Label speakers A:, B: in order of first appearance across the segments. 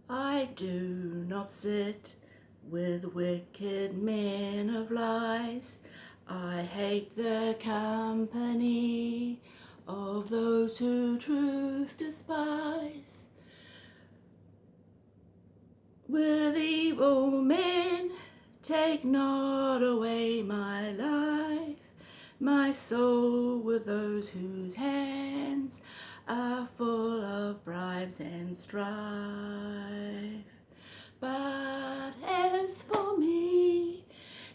A: I do not sit with wicked men of lies. I hate the company of those who truth despise. With evil men, take not away my life, my soul with those whose hands are full of bribes and strife. But as for me,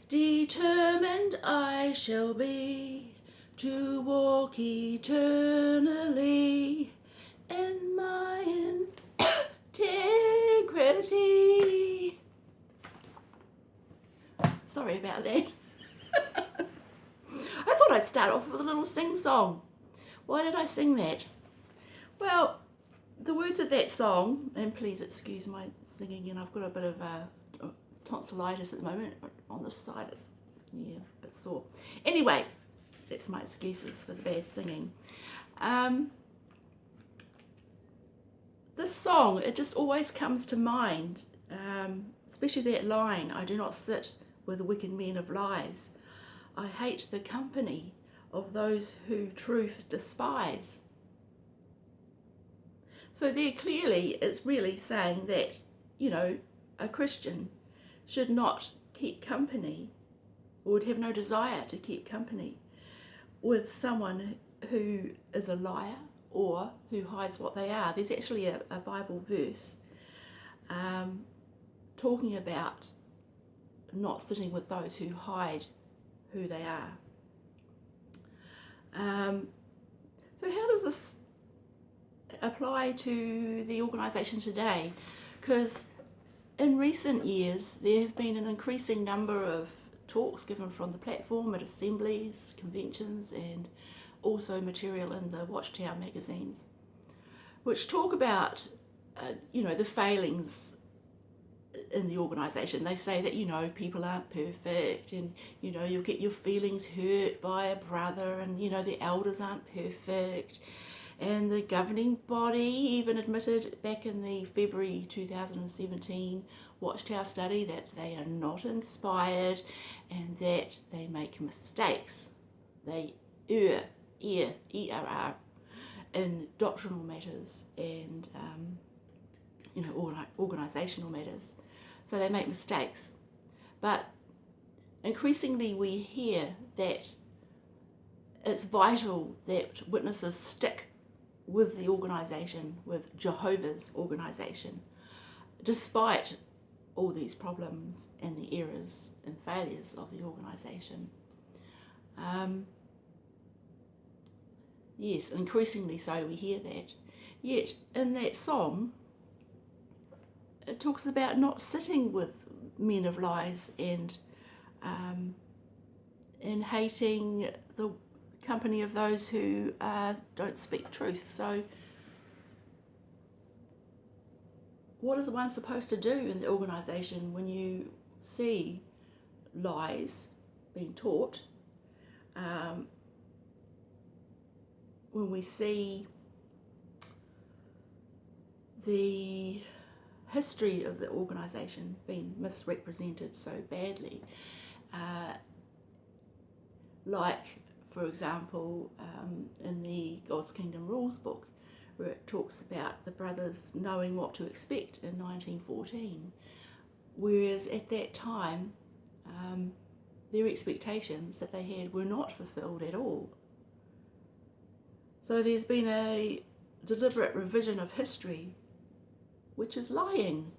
A: determined I shall be to walk eternally in my integrity. Sorry about that. I thought I'd start off with a little sing-song. Why did I sing that? Well, the words of that song, and please excuse my singing, and I've got a bit of tonsillitis at the moment on this side. It's a bit sore. Anyway, that's my excuses for the bad singing. This song, it just always comes to mind, especially that line, I do not sit with wicked men of lies. I hate the company of those who truth despise. So there clearly it's really saying that, a Christian should not keep company, or would have no desire to keep company with someone who is a liar or who hides what they are. There's actually a Bible verse talking about not sitting with those who hide who they are. So how does this apply to the organisation today? Because in recent years there have been an increasing number of talks given from the platform at assemblies, conventions, and also material in the Watchtower magazines, which talk about the failings in the organisation. They say that people aren't perfect, and you'll get your feelings hurt by a brother, and the elders aren't perfect, and the governing body even admitted back in the February 2017 Watchtower study that they are not inspired and that they make mistakes. They err in doctrinal matters and organisational matters. So they make mistakes. But increasingly we hear that it's vital that witnesses stick with the organisation, with Jehovah's organisation, despite all these problems and the errors and failures of the organisation. Yes, increasingly so we hear that. Yet in that song, it talks about not sitting with men of lies and hating the company of those who don't speak truth. So what is one supposed to do in the organisation when you see lies being taught, when we see the history of the organisation being misrepresented so badly, like for example in the God's Kingdom Rules book, where it talks about the brothers knowing what to expect in 1914, whereas at that time their expectations that they had were not fulfilled at all. So there's been a deliberate revision of history, which is lying.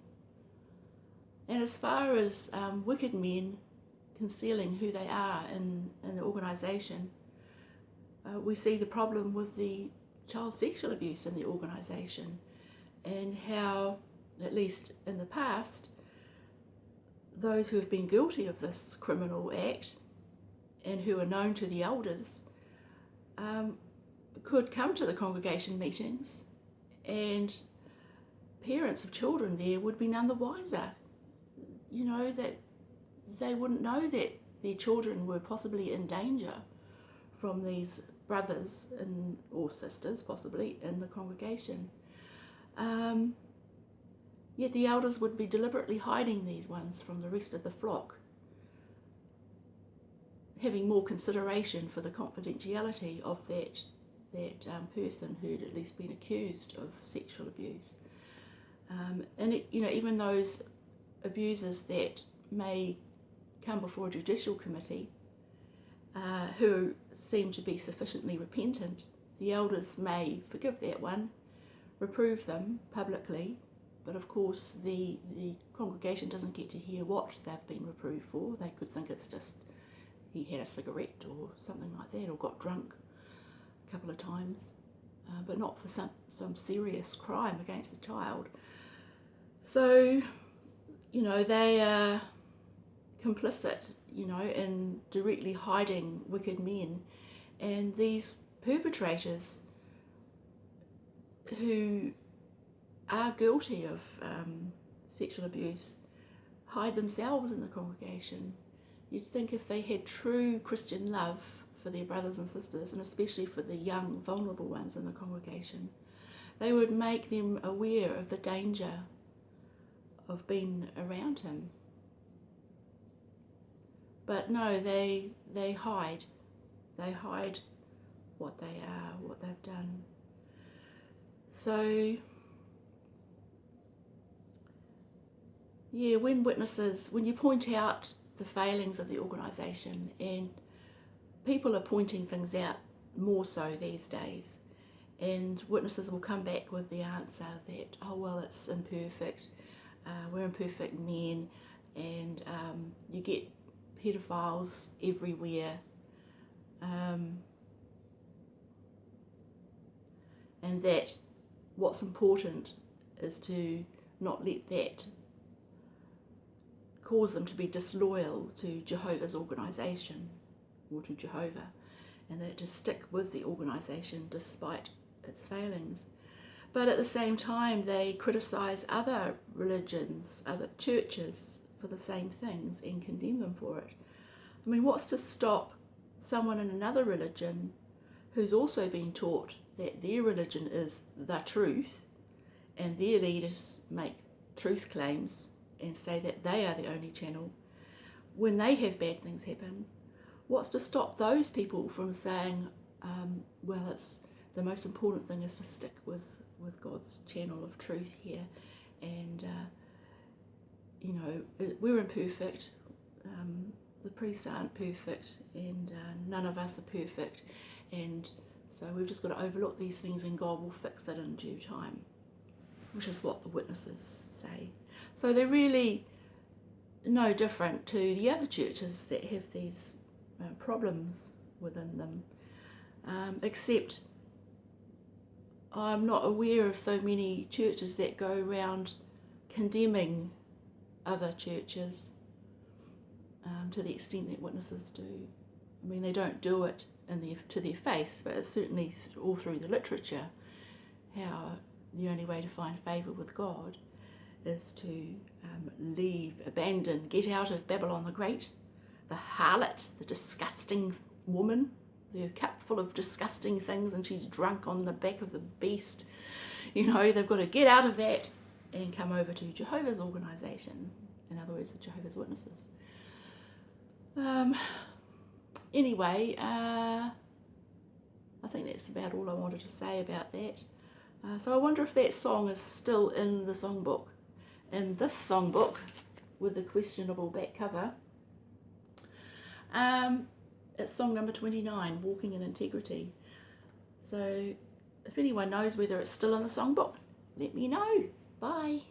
A: And as far as wicked men concealing who they are in the organisation, we see the problem with the child sexual abuse in the organisation, and how, at least in the past, those who have been guilty of this criminal act and who are known to the elders could come to the congregation meetings, and parents of children there would be none the wiser. That they wouldn't know that their children were possibly in danger from these brothers or sisters possibly in the congregation. Yet the elders would be deliberately hiding these ones from the rest of the flock, having more consideration for the confidentiality of that person who'd at least been accused of sexual abuse. And it, even those abusers that may come before a judicial committee who seem to be sufficiently repentant, the elders may forgive that one, reprove them publicly, but of course the congregation doesn't get to hear what they've been reproved for. They could think it's just he had a cigarette or something like that, or got drunk a couple of times, but not for some serious crime against the child. So, they are complicit, in directly hiding wicked men, and these perpetrators who are guilty of sexual abuse hide themselves in the congregation. You'd think if they had true Christian love for their brothers and sisters, and especially for the young, vulnerable ones in the congregation, they would make them aware of the danger of being around him. But no, they hide. They hide what they are, what they've done. So, yeah, when you point out the failings of the organisation, and people are pointing things out more so these days, and witnesses will come back with the answer that, oh well, it's imperfect, we're imperfect men, and you get pedophiles everywhere, and that what's important is to not let that cause them to be disloyal to Jehovah's organisation or to Jehovah, and that to stick with the organisation despite its failings. But at the same time, they criticise other religions, other churches for the same things and condemn them for it. I mean, what's to stop someone in another religion who's also been taught that their religion is the truth, and their leaders make truth claims and say that they are the only channel, when they have bad things happen? What's to stop those people from saying, well, it's the most important thing is to stick with God's channel of truth here, and we're imperfect, the priests aren't perfect, and none of us are perfect, and so we've just got to overlook these things and God will fix it in due time, which is what the witnesses say. So they're really no different to the other churches that have these problems within them, except I'm not aware of so many churches that go around condemning other churches to the extent that witnesses do. I mean, they don't do it to their face, but it's certainly all through the literature how the only way to find favour with God is to leave, abandon, get out of Babylon the Great, the harlot, the disgusting woman, the cup full of disgusting things, and she's drunk on the back of the beast. They've got to get out of that and come over to Jehovah's organisation, in other words, the Jehovah's Witnesses. Anyway, I think that's about all I wanted to say about that. So I wonder if that song is still in the songbook. In this songbook with the questionable back cover, it's song number 29, Walking in Integrity. So if anyone knows whether it's still in the songbook, let me know. Bye.